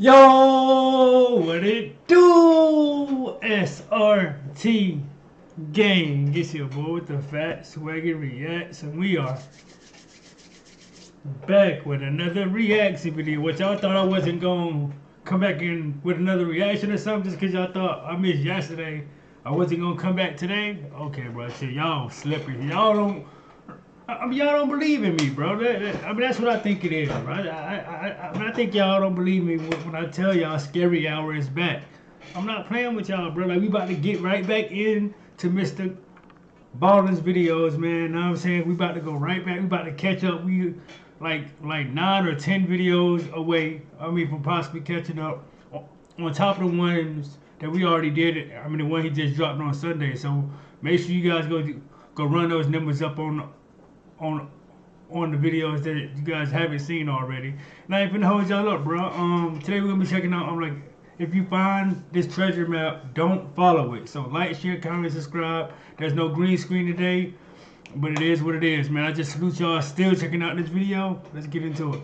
Yo, what it do? SRT gang. It's your boy with the fat SwaggyReacts, and we are back with another reaction video. What y'all thought I wasn't gonna come back in with another reaction or something just because y'all thought I missed yesterday. I wasn't gonna come back today. Okay, bro. So y'all slippery. Y'all don't believe in me, bro. That's what I think it is, right? I think y'all don't believe me when I tell y'all Scary Hour is back. I'm not playing with y'all, bro. Like, we about to get right back into Mr. Ballen's videos, man. Know what I'm saying? We about to go right back. We about to catch up. We like 9 or 10 videos away. From possibly catching up on top of the ones that we already did. The one he just dropped on Sunday. So make sure you guys go run those numbers up on the videos that you guys haven't seen already. And I ain't finna hold y'all up, bro. Today we're gonna be checking out. If you find this treasure map, don't follow it. So like, share, comment, subscribe. There's no green screen today, but it is what it is, man. I just salute y'all still checking out this video. Let's get into it.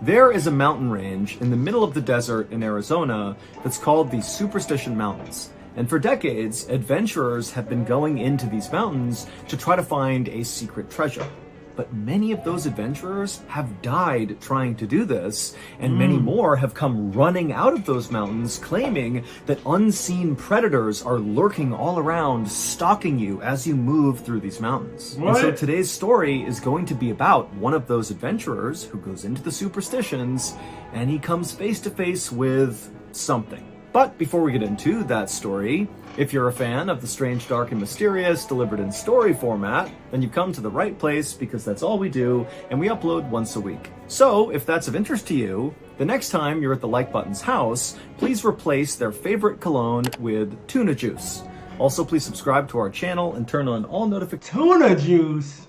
There is a mountain range in the middle of the desert in Arizona that's called the Superstition Mountains. And for decades, adventurers have been going into these mountains to try to find a secret treasure. But many of those adventurers have died trying to do this, and many more have come running out of those mountains claiming that unseen predators are lurking all around, stalking you as you move through these mountains. What? And so today's story is going to be about one of those adventurers who goes into the superstitions, and he comes face to face with something. But before we get into that story, if you're a fan of the strange, dark, and mysterious delivered in story format, then you've come to the right place because that's all we do, and we upload once a week. So if that's of interest to you, the next time you're at the like button's house, please replace their favorite cologne with tuna juice. Also, please subscribe to our channel and turn on all notifications. Tuna juice.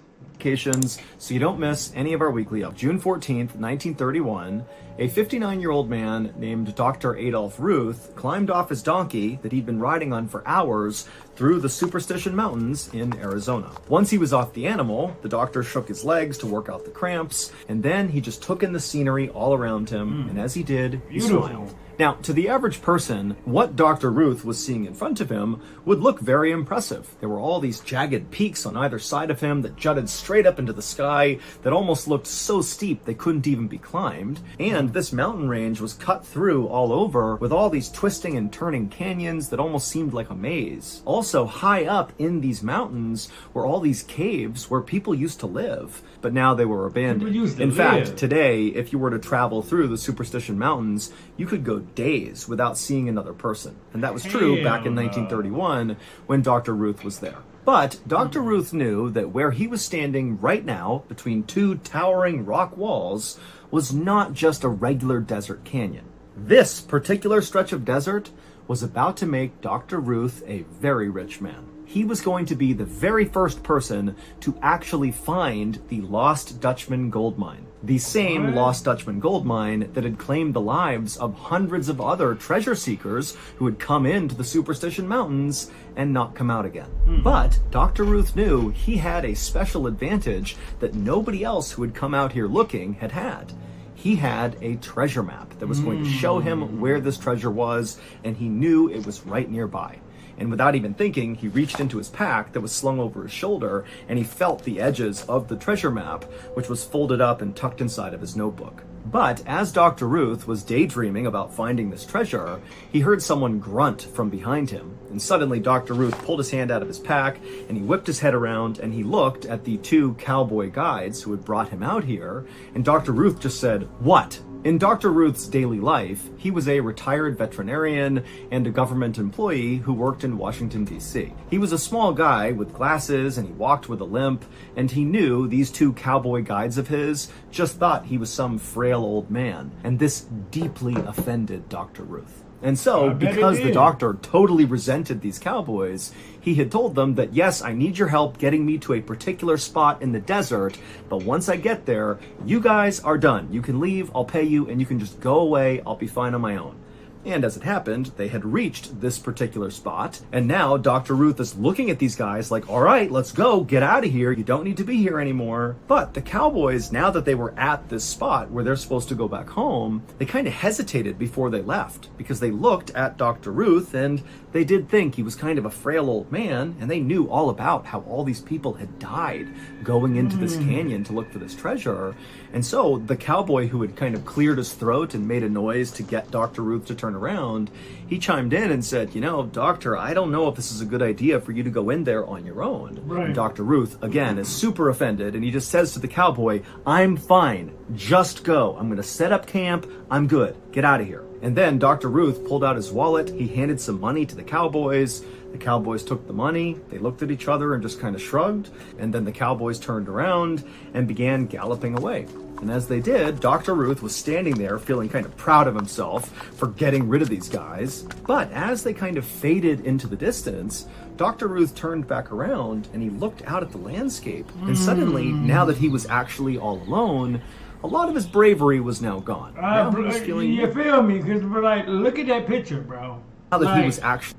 So you don't miss any of our weekly up. June 14th, 1931, a 59-year-old man named Dr. Adolf Ruth climbed off his donkey that he'd been riding on for hours through the Superstition Mountains in Arizona. Once he was off the animal, the doctor shook his legs to work out the cramps, and then he just took in the scenery all around him, and as he did, he smiled. Now, to the average person, what Dr. Ruth was seeing in front of him would look very impressive. There were all these jagged peaks on either side of him that jutted straight up into the sky that almost looked so steep they couldn't even be climbed. And this mountain range was cut through all over with all these twisting and turning canyons that almost seemed like a maze. Also, high up in these mountains were all these caves where people used to live, but now they were abandoned. In fact, today, if you were to travel through the Superstition Mountains, you could go days without seeing another person. And that was true back in 1931 when Dr. Ruth was there. But Dr. Ruth knew that where he was standing right now, between two towering rock walls, was not just a regular desert canyon. This particular stretch of desert was about to make Dr. Ruth a very rich man. He was going to be the very first person to actually find the Lost Dutchman gold mine. The same Lost Dutchman gold mine that had claimed the lives of hundreds of other treasure seekers who had come into the Superstition Mountains and not come out again. But Dr. Ruth knew he had a special advantage that nobody else who had come out here looking had had. He had a treasure map that was going to show him where this treasure was, and he knew it was right nearby. And without even thinking, he reached into his pack that was slung over his shoulder, and he felt the edges of the treasure map, which was folded up and tucked inside of his notebook. But as Dr. Ruth was daydreaming about finding this treasure, he heard someone grunt from behind him. And suddenly Dr. Ruth pulled his hand out of his pack, and he whipped his head around, and he looked at the two cowboy guides who had brought him out here, and Dr. Ruth just said, "What?" In Dr. Ruth's daily life, he was a retired veterinarian and a government employee who worked in Washington, D.C. He was a small guy with glasses, and he walked with a limp, and he knew these two cowboy guides of his just thought he was some frail old man, and this deeply offended Dr. Ruth. And so, because the doctor totally resented these cowboys, he had told them that, yes, I need your help getting me to a particular spot in the desert, but once I get there, you guys are done. You can leave, I'll pay you, and you can just go away, I'll be fine on my own. And as it happened, they had reached this particular spot, and now Dr. Ruth is looking at these guys like, all right, let's go, get out of here, you don't need to be here anymore. But the cowboys, now that they were at this spot where they're supposed to go back home, they kind of hesitated before they left, because they looked at Dr. Ruth and they did think he was kind of a frail old man, and they knew all about how all these people had died going into this canyon to look for this treasure. And so the cowboy who had kind of cleared his throat and made a noise to get Dr. Ruth to turn around, he chimed in and said, you know, doctor, I don't know if this is a good idea for you to go in there on your own. Right. And Dr. Ruth, again, is super offended, and he just says to the cowboy, I'm fine, just go. I'm gonna set up camp, I'm good, get out of here. And then Dr. Ruth pulled out his wallet, he handed some money to the cowboys. The cowboys took the money, they looked at each other and just kind of shrugged, and then the cowboys turned around and began galloping away. And as they did, Dr. Ruth was standing there feeling kind of proud of himself for getting rid of these guys. But as they kind of faded into the distance, Dr. Ruth turned back around and he looked out at the landscape. And suddenly, now that he was actually all alone, a lot of his bravery was now gone. Now he was feeling, you feel me? Because, like, look at that picture, bro. now that like, he was actually...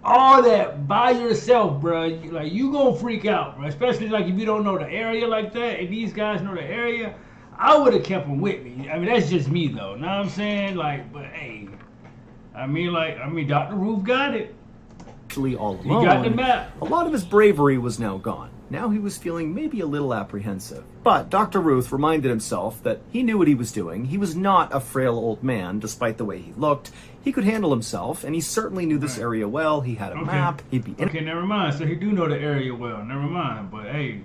all that by yourself, bro. Like, you gonna freak out, bro. Especially, like, if you don't know the area like that. If these guys know the area, I would have kept them with me. I mean, that's just me, though. Know what I'm saying? Like, but, hey. I mean, Dr. Ruth got it. Actually all alone. He got the map. A lot of his bravery was now gone. Now he was feeling maybe a little apprehensive. But Dr. Ruth reminded himself that he knew what he was doing. He was not a frail old man, despite the way he looked. He could handle himself, and he certainly knew this area well. He had a map. He'd be in Okay, never mind. So he do know the area well. Never mind. But, hey,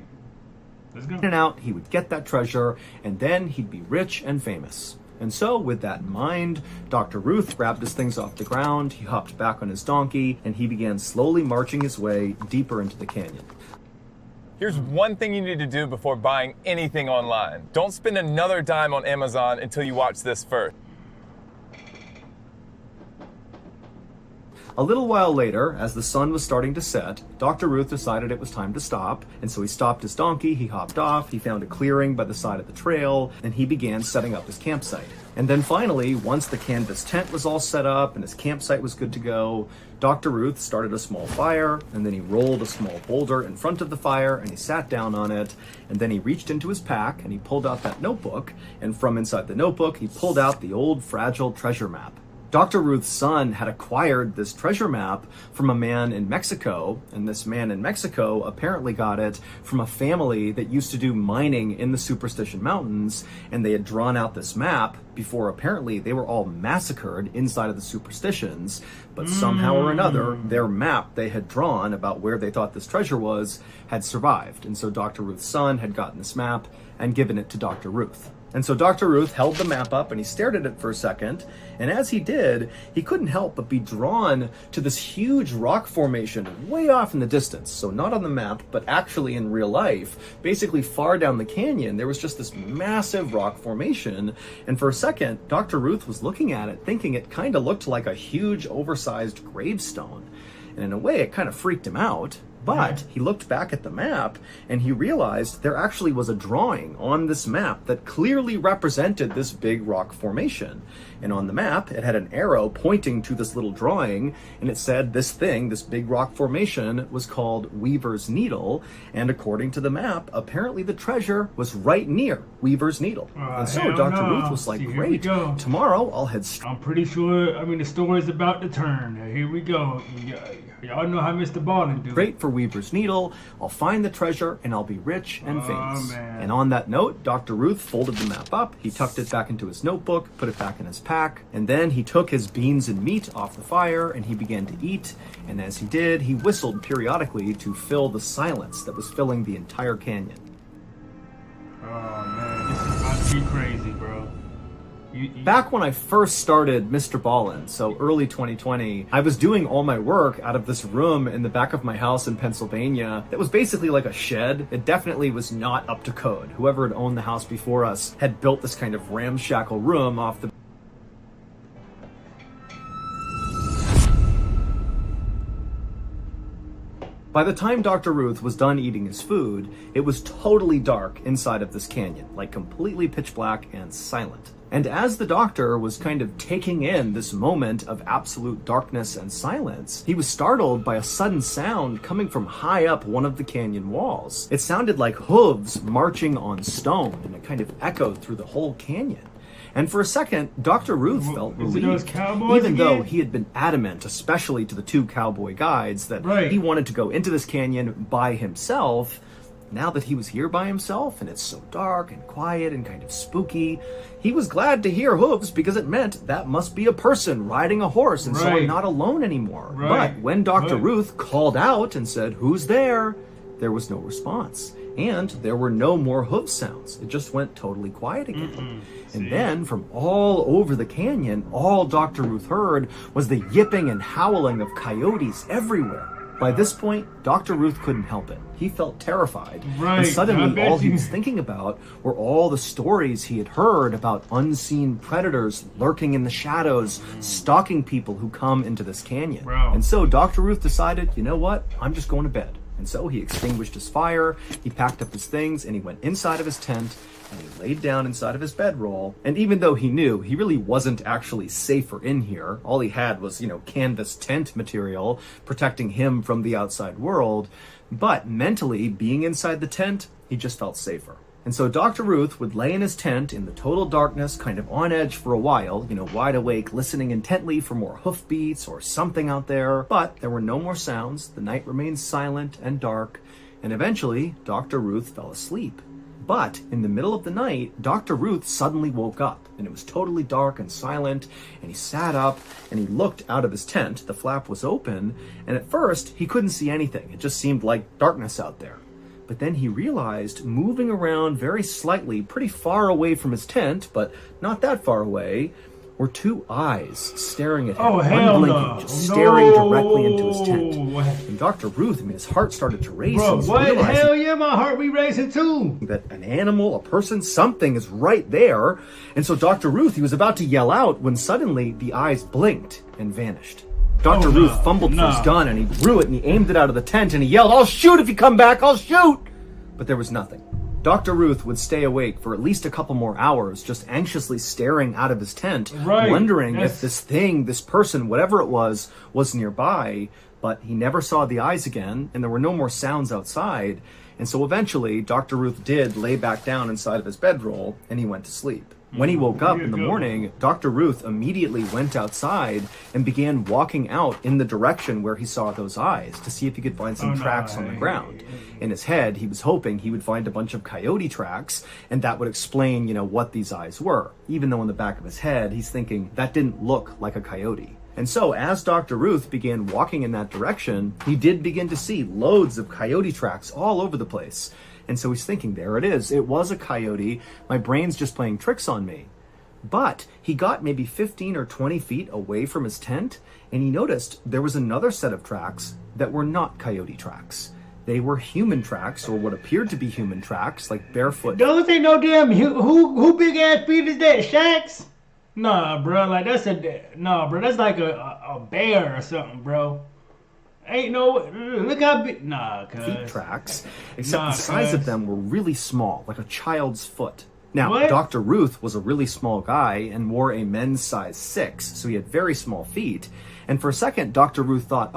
let's go. and out. He would get that treasure, and then he'd be rich and famous. And so, with that in mind, Dr. Ruth grabbed his things off the ground, he hopped back on his donkey, and he began slowly marching his way deeper into the canyon. Here's one thing you need to do before buying anything online. Don't spend another dime on Amazon until you watch this first. A little while later, as the sun was starting to set, Dr. Ruth decided it was time to stop, and so he stopped his donkey, he hopped off, he found a clearing by the side of the trail, and he began setting up his campsite. And then finally, once the canvas tent was all set up and his campsite was good to go, Dr. Ruth started a small fire, and then he rolled a small boulder in front of the fire, and he sat down on it, and then he reached into his pack, and he pulled out that notebook, and from inside the notebook, he pulled out the old fragile treasure map. Dr. Ruth's son had acquired this treasure map from a man in Mexico, and this man in Mexico apparently got it from a family that used to do mining in the Superstition Mountains, and they had drawn out this map before apparently they were all massacred inside of the Superstitions, but somehow or another, their map they had drawn about where they thought this treasure was had survived, and so Dr. Ruth's son had gotten this map and given it to Dr. Ruth. And so Dr. Ruth held the map up and he stared at it for a second, and as he did, he couldn't help but be drawn to this huge rock formation way off in the distance. So not on the map, but actually in real life, basically far down the canyon, there was just this massive rock formation. And for a second, Dr. Ruth was looking at it, thinking it kind of looked like a huge, oversized gravestone. And in a way, it kind of freaked him out. But he looked back at the map and he realized there actually was a drawing on this map that clearly represented this big rock formation. And on the map, it had an arrow pointing to this little drawing, and it said this thing, this big rock formation, was called Weaver's Needle. And according to the map, apparently the treasure was right near Weaver's Needle. And so Dr. Ruth was like, great, tomorrow I'll head straight. I'm pretty sure, the story's about to turn. Here we go. Y'all know how Mr. Ballen do. Great for Weaver's Needle. I'll find the treasure and I'll be rich and famous. Man. And on that note, Dr. Ruth folded the map up. He tucked it back into his notebook, put it back in his pack, and then he took his beans and meat off the fire and he began to eat. And as he did, he whistled periodically to fill the silence that was filling the entire canyon. Oh man, this is about to be crazy, bro. Back when I first started Mr. Ballen, so early 2020, I was doing all my work out of this room in the back of my house in Pennsylvania that was basically like a shed. It definitely was not up to code. Whoever had owned the house before us had built this kind of ramshackle room off the By the time Dr. Ruth was done eating his food, it was totally dark inside of this canyon, like completely pitch black and silent. And as the doctor was kind of taking in this moment of absolute darkness and silence, he was startled by a sudden sound coming from high up one of the canyon walls. It sounded like hooves marching on stone, and it kind of echoed through the whole canyon. And for a second, Dr. Ruth felt relieved, even though he had been adamant, especially to the two cowboy guides, that he wanted to go into this canyon by himself. Now that he was here by himself, and it's so dark and quiet and kind of spooky, he was glad to hear hooves because it meant that must be a person riding a horse, and so I'm not alone anymore. But when Dr. Ruth called out and said, "Who's there?" there was no response. And there were no more hoof sounds. It just went totally quiet again. And then from all over the canyon, all Dr. Ruth heard was the yipping and howling of coyotes everywhere. By this point, Dr. Ruth couldn't help it. He felt terrified. And suddenly all he was thinking about were all the stories he had heard about unseen predators lurking in the shadows, stalking people who come into this canyon. And so Dr. Ruth decided, you know what? I'm just going to bed. And so he extinguished his fire, he packed up his things, and he went inside of his tent, and he laid down inside of his bedroll. And even though he knew he really wasn't actually safer in here, all he had was, canvas tent material protecting him from the outside world, but mentally, being inside the tent, he just felt safer. And so Dr. Ruth would lay in his tent in the total darkness, kind of on edge for a while, wide awake, listening intently for more hoofbeats or something out there. But there were no more sounds. The night remained silent and dark. And eventually, Dr. Ruth fell asleep. But in the middle of the night, Dr. Ruth suddenly woke up, and it was totally dark and silent, and he sat up, and he looked out of his tent. The flap was open, and at first, he couldn't see anything. It just seemed like darkness out there. But then he realized, moving around very slightly, pretty far away from his tent, but not that far away, were two eyes staring at him, unblinking, just staring directly into his tent. And Dr. Ruth, his heart started to race. Bro, what? Hell yeah, my heart be racing too. That an animal, a person, something is right there. And so Dr. Ruth, he was about to yell out when suddenly the eyes blinked and vanished. Dr. Ruth fumbled for his gun, and he drew it, and he aimed it out of the tent, and he yelled, "I'll shoot if you come back, I'll shoot!" But there was nothing. Dr. Ruth would stay awake for at least a couple more hours, just anxiously staring out of his tent, wondering if this thing, this person, whatever it was nearby. But he never saw the eyes again, and there were no more sounds outside. And so eventually, Dr. Ruth did lay back down inside of his bedroll, and he went to sleep. When he woke up in the morning, Dr. Ruth immediately went outside and began walking out in the direction where he saw those eyes to see if he could find some tracks on the ground. In his head, he was hoping he would find a bunch of coyote tracks, and that would explain, what these eyes were. Even though in the back of his head, he's thinking that didn't look like a coyote. And so as Dr. Ruth began walking in that direction, he did begin to see loads of coyote tracks all over the place. And so he's thinking, there it is. It was a coyote. My brain's just playing tricks on me. But he got maybe 15 or 20 feet away from his tent, and he noticed there was another set of tracks that were not coyote tracks. They were human tracks, or what appeared to be human tracks, like barefoot. Those ain't no damn who big ass feet is that? Shaq's? Nah, bro. Like that's like a bear or something, bro. Ain't no, look how big, feet tracks, except the size of them were really small, like a child's foot. Now, Dr. Ruth was a really small guy and wore a men's size 6, so he had very small feet. And for a second, Dr. Ruth thought,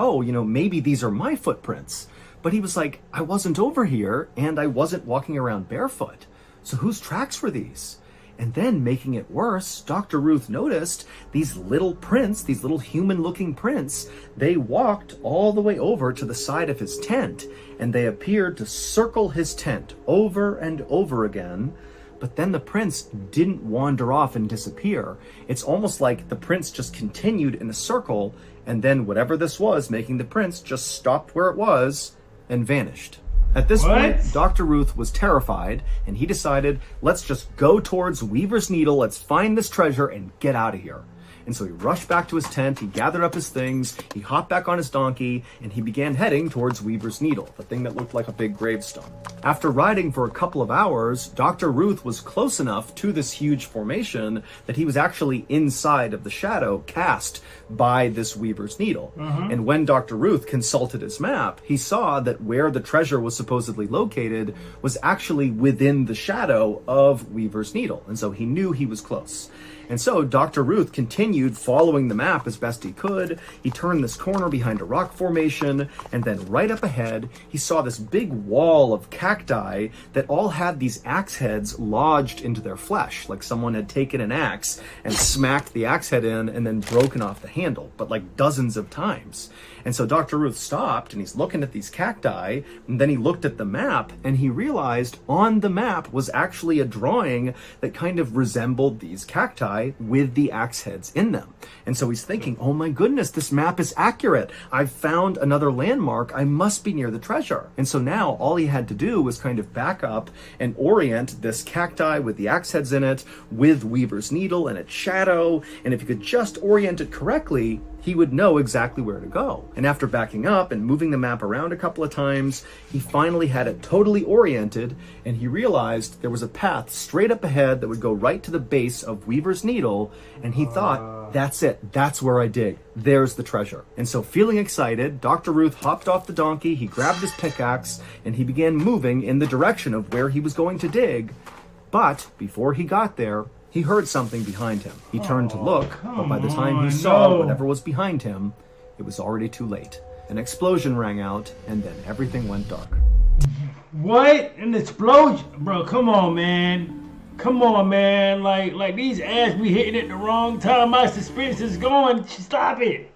maybe these are my footprints. But he was like, I wasn't over here, and I wasn't walking around barefoot. So whose tracks were these? And then, making it worse, Dr. Ruth noticed these little prints, these little human-looking prints. They walked all the way over to the side of his tent, and they appeared to circle his tent over and over again. But then the prints didn't wander off and disappear. It's almost like the prints just continued in a circle, and then whatever this was making the prints just stopped where it was and vanished. At this point, Dr. Ruth was terrified, and he decided, let's just go towards Weaver's Needle, let's find this treasure and get out of here. And so he rushed back to his tent, he gathered up his things, he hopped back on his donkey, and he began heading towards Weaver's Needle, the thing that looked like a big gravestone. After riding for a couple of hours, Dr. Ruth was close enough to this huge formation that he was actually inside of the shadow cast by this Weaver's Needle. And when Dr. Ruth consulted his map, he saw that where the treasure was supposedly located was actually within the shadow of Weaver's Needle. And so he knew he was close. And so Dr. Ruth continued following the map as best he could. He turned this corner behind a rock formation, and then right up ahead, he saw this big wall of cacti that all had these axe heads lodged into their flesh, like someone had taken an axe and smacked the axe head in and then broken off the handle, but like dozens of times. And so Dr. Ruth stopped, and he's looking at these cacti, and then he looked at the map, and he realized on the map was actually a drawing that kind of resembled these cacti with the axe heads in them. And so he's thinking, oh my goodness, this map is accurate. I've found another landmark. I must be near the treasure. And so now all he had to do was kind of back up and orient this cacti with the axe heads in it with Weaver's Needle and its shadow. And if he could just orient it correctly, he would know exactly where to go. And after backing up and moving the map around a couple of times, he finally had it totally oriented, and he realized there was a path straight up ahead that would go right to the base of Weaver's Needle, and he thought, that's it, that's where I dig, there's the treasure. And so feeling excited, Dr. Ruth hopped off the donkey, he grabbed his pickaxe, and he began moving in the direction of where he was going to dig. But before he got there, he heard something behind him. He turned to look, but by the time he saw whatever was behind him, it was already too late. An explosion rang out, and then everything went dark. What? An explosion? Bro, come on, man. Come on, man. Like these ads be hitting at the wrong time. My suspense is going. Stop it.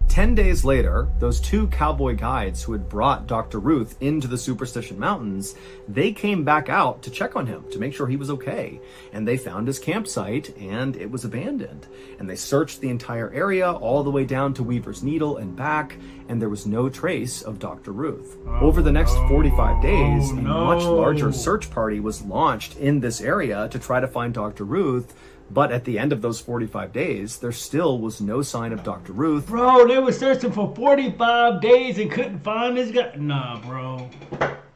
10 days later, those two cowboy guides who had brought Dr. Ruth into the Superstition Mountains, they came back out to check on him, to make sure he was okay. And they found his campsite, and it was abandoned. And they searched the entire area, all the way down to Weaver's Needle and back, and there was no trace of Dr. Ruth. Over the next 45 days, a much larger search party was launched in this area to try to find Dr. Ruth. But at the end of those 45 days, there still was no sign of Dr. Ruth. Bro, they were searching for 45 days and couldn't find this guy. Nah, bro.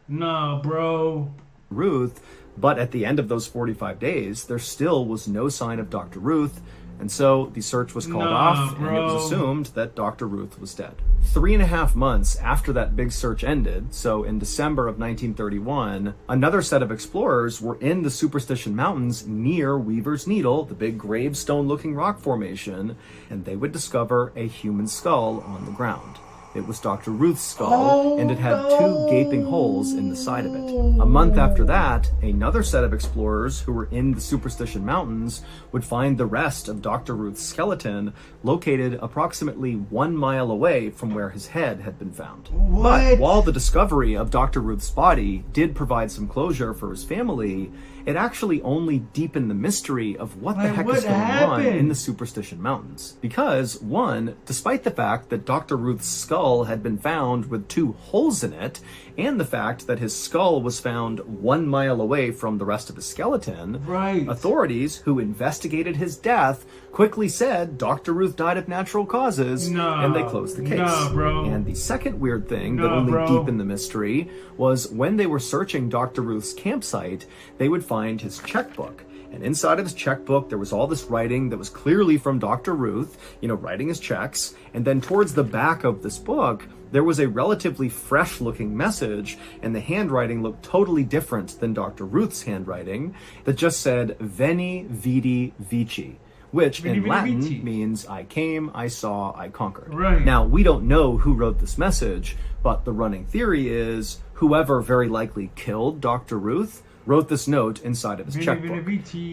Nah, bro. Ruth. But at the end of those 45 days, there still was no sign of Dr. Ruth. And so the search was called off, and it was assumed that Dr. Ruth was dead. 3.5 months after that big search ended, so in December of 1931, another set of explorers were in the Superstition Mountains near Weaver's Needle, the big gravestone-looking rock formation, and they would discover a human skull on the ground. It was Dr. Ruth's skull, and it had two gaping holes in the side of it. A month after that, another set of explorers who were in the Superstition Mountains would find the rest of Dr. Ruth's skeleton located approximately 1 mile away from where his head had been found. What? But while the discovery of Dr. Ruth's body did provide some closure for his family, it actually only deepened the mystery of what the heck is going on in the Superstition Mountains. Because, one, despite the fact that Dr. Ruth's skull had been found with two holes in it, and the fact that his skull was found 1 mile away from the rest of his skeleton, authorities who investigated his death quickly said Dr. Ruth died of natural causes, and they closed the case. And the second weird thing that only deepened the mystery was when they were searching Dr. Ruth's campsite, they would find his checkbook. And inside of his checkbook, there was all this writing that was clearly from Dr. Ruth, writing his checks. And then towards the back of this book, there was a relatively fresh-looking message, and the handwriting looked totally different than Dr. Ruth's handwriting, that just said, Veni, Vidi, Vici, which in Latin means I came, I saw, I conquered. Now, we don't know who wrote this message, but the running theory is whoever very likely killed Dr. Ruth wrote this note inside of his checkbook.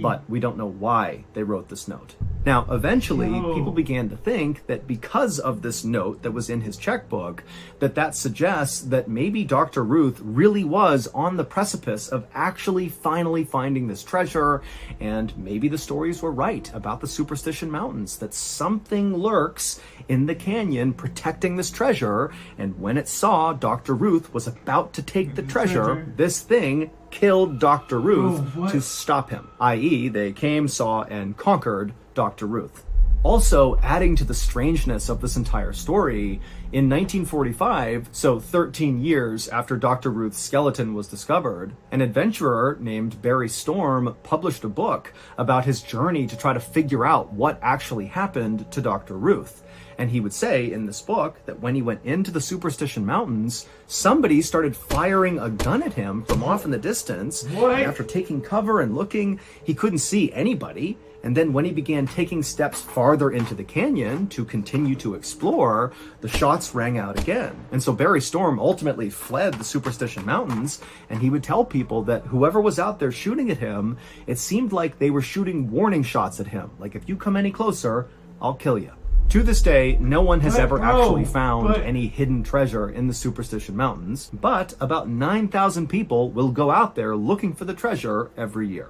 But we don't know why they wrote this note. Now, eventually, Yo. people began to think that because of this note that was in his checkbook, that suggests that maybe Dr. Ruth really was on the precipice of actually finally finding this treasure, and maybe the stories were right about the Superstition Mountains, that something lurks in the canyon protecting this treasure, and when it saw Dr. Ruth was about to take the treasure, this thing killed Dr. Ruth to stop him, i.e. they came, saw, and conquered Dr. Ruth. Also, adding to the strangeness of this entire story, in 1945, so 13 years after Dr. Ruth's skeleton was discovered, an adventurer named Barry Storm published a book about his journey to try to figure out what actually happened to Dr. Ruth. And he would say in this book that when he went into the Superstition Mountains, somebody started firing a gun at him from off in the distance. What? And after taking cover and looking, he couldn't see anybody. And then when he began taking steps farther into the canyon to continue to explore, the shots rang out again. And so Barry Storm ultimately fled the Superstition Mountains, and he would tell people that whoever was out there shooting at him, it seemed like they were shooting warning shots at him. Like, if you come any closer, I'll kill you. To this day, no one has ever actually found any hidden treasure in the Superstition Mountains, but about 9,000 people will go out there looking for the treasure every year.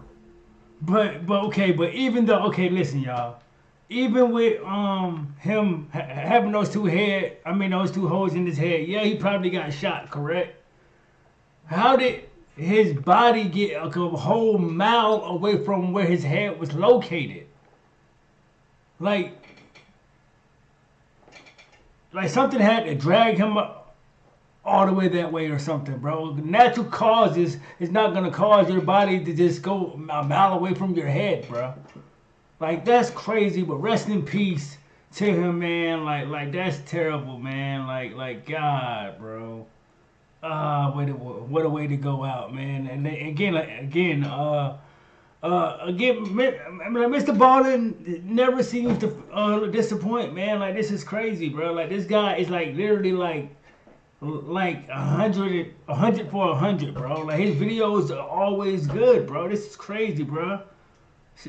But even though, okay, listen, y'all. Even with him having those two holes in his head, yeah, he probably got shot, correct? How did his body get a whole mile away from where his head was located? Like something had to drag him up all the way that way or something, bro. Natural causes is not gonna cause your body to just go a mile away from your head, bro. Like, that's crazy, but rest in peace to him, man. Like that's terrible, man. Like God, bro. What a way to go out, man. And then, again, Mr. Ballen never seems to disappoint, man. Like, this is crazy, bro. Like, this guy is like literally like 100 for 100, bro. Like, his videos are always good, bro. This is crazy, bro.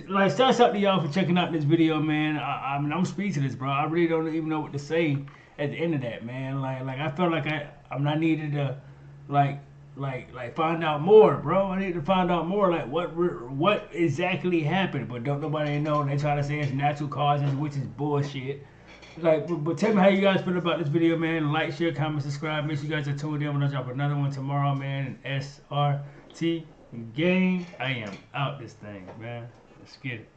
Like, shouts out to y'all for checking out this video, man. I mean, I'm speechless, bro. I really don't even know what to say at the end of that, man. Like I felt like I needed to like find out more, bro. I need to find out more, like what exactly happened. But don't nobody know, and they try to say it's natural causes, which is bullshit. Like, but tell me how you guys feel about this video, man. Like, share, comment, subscribe. Make sure you guys are tuned in when I drop another one tomorrow, man. And SRT gang, I am out this thing, man. Let's get it.